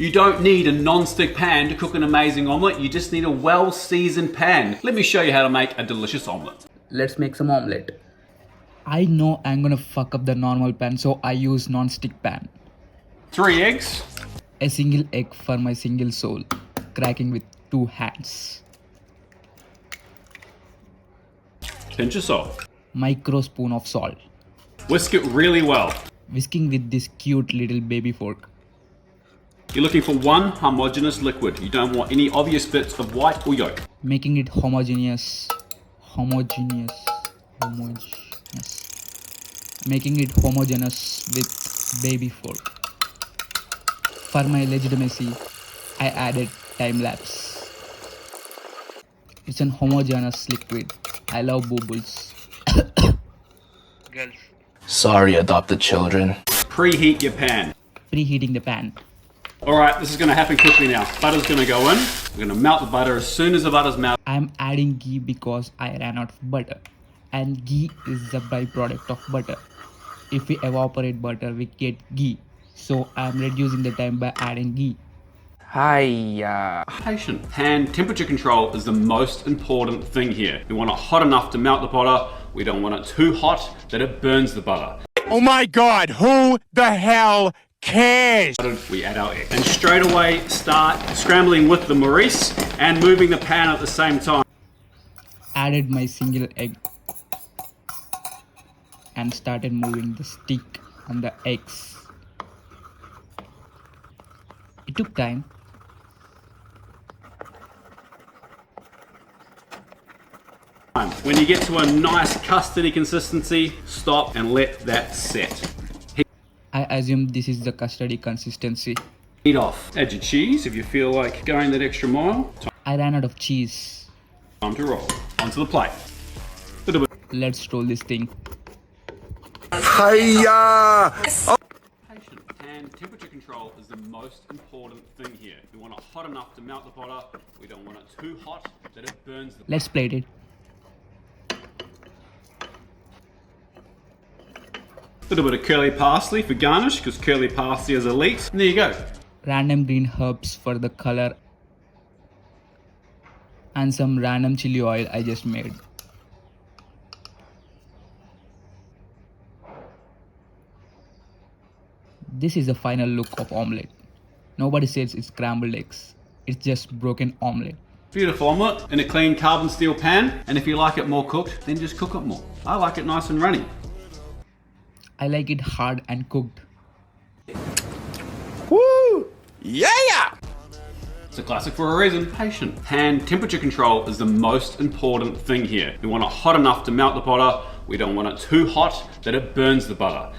You don't need a non-stick pan to cook an amazing omelette, you just need a well-seasoned pan. Let me show you how to make a delicious omelette. Let's make some omelette. I know I'm gonna fuck up the normal pan, so I use non-stick pan. 3 eggs. A single egg for my single soul. Cracking with 2 hands. Pinch of salt. Micro spoon of salt. Whisk it really well. Whisking with this cute little baby fork. You're looking for one homogeneous liquid. You don't want any obvious bits of white or yolk. Making it homogeneous. Making it homogeneous with baby fork. For my legitimacy, I added time lapse. It's an homogeneous liquid. I love bubbles. Girls. Sorry, adopted children. Preheat your pan. Preheating the pan. Alright, this is going to happen quickly now. Butter's going to go in. We're going to melt the butter as soon as the butter's melted. I'm adding ghee because I ran out of butter. And ghee is the byproduct of butter. If we evaporate butter, we get ghee. So I'm reducing the time by adding ghee. Patient. Pan temperature control is the most important thing here. We want it hot enough to melt the butter. We don't want it too hot that it burns the butter. Oh my God, who the hell cares? We add our egg. And straight away start scrambling with the Maurice and moving the pan at the same time. Added my single egg. And started moving the stick and the eggs. It took time. When you get to a nice custardy consistency, stop and let that set. I assume this is the custody consistency. Heat off. Add your cheese if you feel like going that extra mile. I ran out of cheese. Time to roll. Onto the plate. Let's roll this thing. Patient. And temperature control is the most important thing here. We want it hot enough to melt the butter. We don't want it too hot that it burns the butter. Let's plate it. A little bit of curly parsley for garnish because curly parsley is elite. And there you go. Random green herbs for the color. And some random chili oil I just made. This is the final look of omelette. Nobody says it's scrambled eggs. It's just broken omelette. Beautiful omelette in a clean carbon steel pan. And if you like it more cooked, then just cook it more. I like it nice and runny. I like it hard and cooked. Woo! Yeah! It's a classic for a reason. Patient. Pan temperature control is the most important thing here. We want it hot enough to melt the butter. We don't want it too hot that it burns the butter.